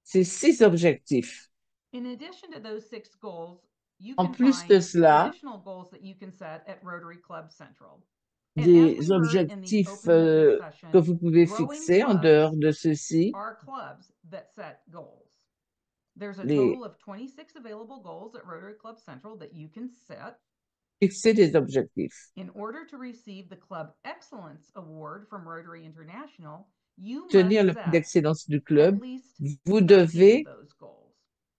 ces 6 objectifs. In addition to those 6 goals, you En can plus de find cela, additional goals that you can set at Rotary Club Central. And as des we heard in the objectifs open business que session, vous pouvez growing fixer en clubs dehors de ceci, are clubs that set goals. There's a les total of 26 available goals at Rotary Club Central that you can set. fixer des objectifs. In order to receive the Club Excellence Award from Rotary International, you Tenir le must prix set d'excellence du at club, least vous 13 of devez those goals.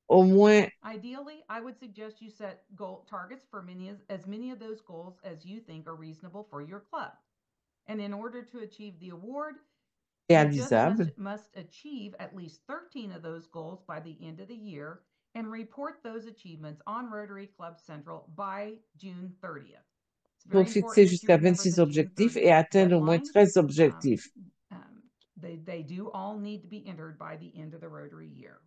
au moins Ideally, I would suggest you set goal targets for as many of those goals as you think are reasonable for your club. And in order to achieve the award, you just réalisables. must achieve at least 13 of those goals by the end of the year and report those achievements on Rotary Club Central by June 30th. It's Pour very fixer important that you jusqu'à remember 26 the June objectifs et 30th atteindre au moins deadline. 13 objectifs. They do all need to be entered by the end of the Rotary year.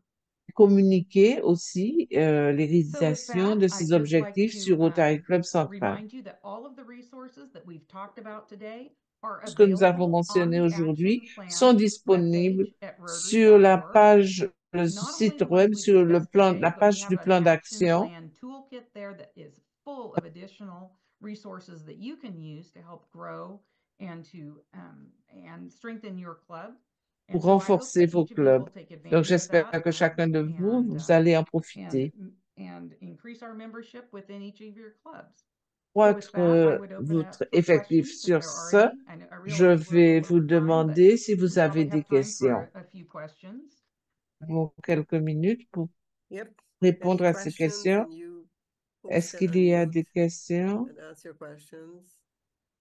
Communiquer aussi les So with réalisations that, de I'd ces just like objectifs to sur Rotary Club Central. remind you that all of the resources that we've talked about today are Ce que nous avons available on mentionné the aujourd'hui Action Plan sont disponibles webpage at sur la rotary.org. page, le Not only site the ones web, we sur le discussed plan, today, la but we page have du an plan action d'action. plan toolkit there that is full of additional resources that you can use to help grow and to and strengthen your club. And Pour so I hope renforcer that vos each of you will clubs. take Donc, advantage of j'espère that que chacun de vous, vous allez en profiter. and increase our membership within each of your clubs. Pour So with être that, I would open up votre for effectif questions if sur there are ce, any. I je realize we're a vais little vous over time, but demander si vous we avez probably des have time questions. for a few questions. Nous avons quelques minutes pour Yep. répondre Any à ces questions? questions. And you folks Est-ce can qu'il y a unmute des questions? and ask your questions.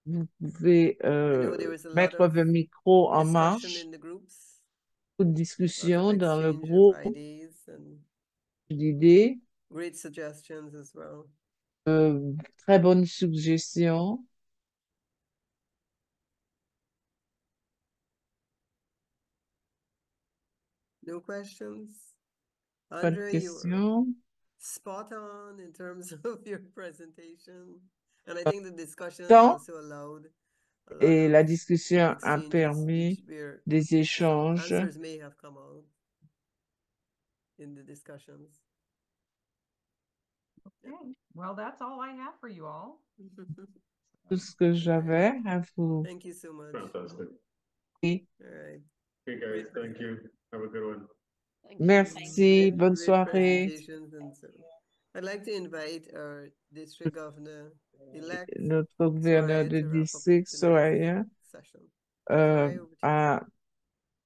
Vous pouvez I know there was a lot mettre of votre micro en discussion marche. in the groups, Beaucoup de lot of discussions dans le exchange of groupe, ideas and d'idées, great suggestions as well. très bonnes suggestions. No questions? Pas de Andre, you were questions. spot on in terms of your presentation. And I think the discussion Temps also allowed a lot et of la discussion a exchanges permis where des some échanges. answers may have come out. in the discussions. Okay, well, that's all I have for you all. Tout ce que j'avais à vous. Thank you so much. Fantastic. Oui. All right. Okay, guys, thank you. Have a good one. Merci, bonne Great soirée. presentations and so I'd like to invite our district governor-elect, Notre gouverneur de Soraya, to wrap up district, tonight's Soraya, session. Soraya, over to you. à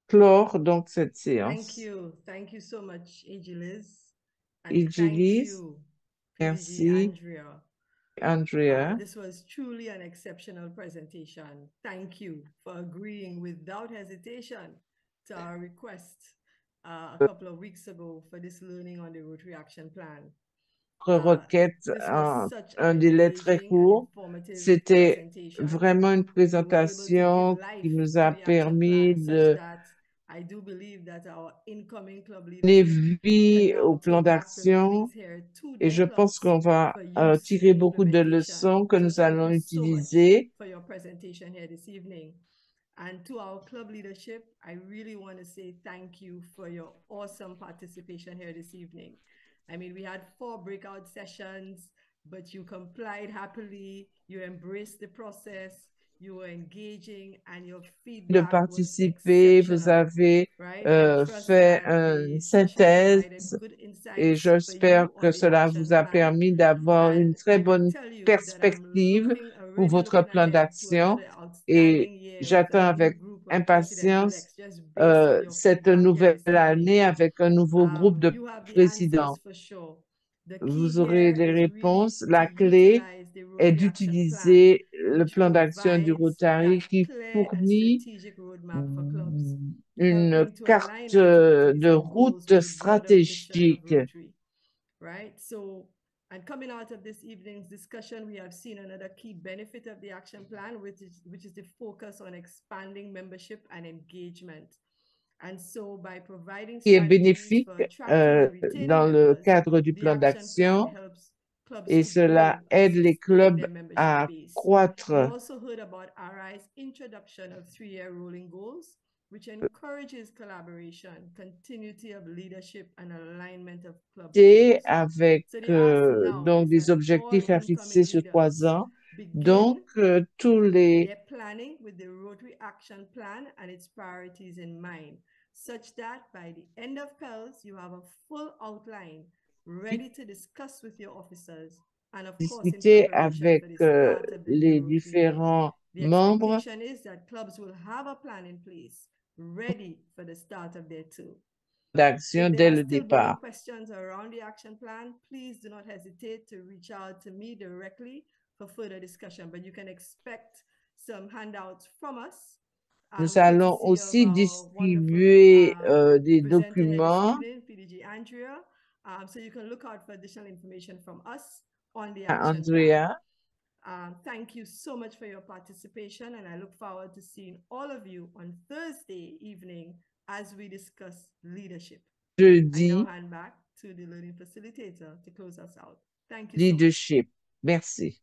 clore donc cette Thank séance. you. Thank you so much, Liz. And thank Igilis, you, PDG merci, Andrea. Andrea. This was truly an exceptional presentation. Thank you for agreeing without hesitation to our request a couple of weeks ago for this learning on the Rotary Action Plan. Requête en un délai très court. C'était vraiment une présentation qui nous a permis de donner vie au plan d'action et je pense qu'on va tirer beaucoup de leçons que nous allons utiliser. And to our club leadership, I really want to say thank you for your awesome participation here this evening. I mean, we had 4 breakout sessions, but you complied happily, you embraced the process, you were engaging, and your feedback de participer, vous avez fait une synthèse et j'espère que cela vous a permis d'avoir une très bonne perspective pour votre plan d'action et j'attends avec impatience cette nouvelle année avec un nouveau groupe de présidents. Vous aurez les réponses. La clé est d'utiliser le plan d'action du Rotary qui fournit une carte de route stratégique. Right? So, and coming out of this evening's discussion, we have seen another key benefit of the action plan, which is the focus on expanding membership and engagement. And so, by providing qui est bénéfique dans le cadre du plan d'action et cela aide les clubs à croître. We also heard about RI's introduction of 3-year rolling goals, which encourages collaboration, continuity of leadership and alignment of club goals. Avec donc des objectifs à fixer sur 3 ans. Donc, tous les planning with the Rotary Action Plan and its priorities in mind, such that by the end of PELS, you have a full outline ready to discuss with your officers and of course discuter avec les différents membres. The expectation is that clubs will have a plan in place ready for the start of their tour. D'action dès le départ. Questions around the action plan, please do not hesitate to reach out to me directly for further discussion, but you can expect some handouts from us. Nous allons aussi distribuer des documents PDG Andrea, so you can look out for additional information from us on the à action Andrea. plan. Thank you so much for your participation, and I look forward to seeing all of you on Thursday evening as we discuss leadership. Jeudi. I now hand back to the learning facilitator to close us out. Thank you. Leadership. Merci.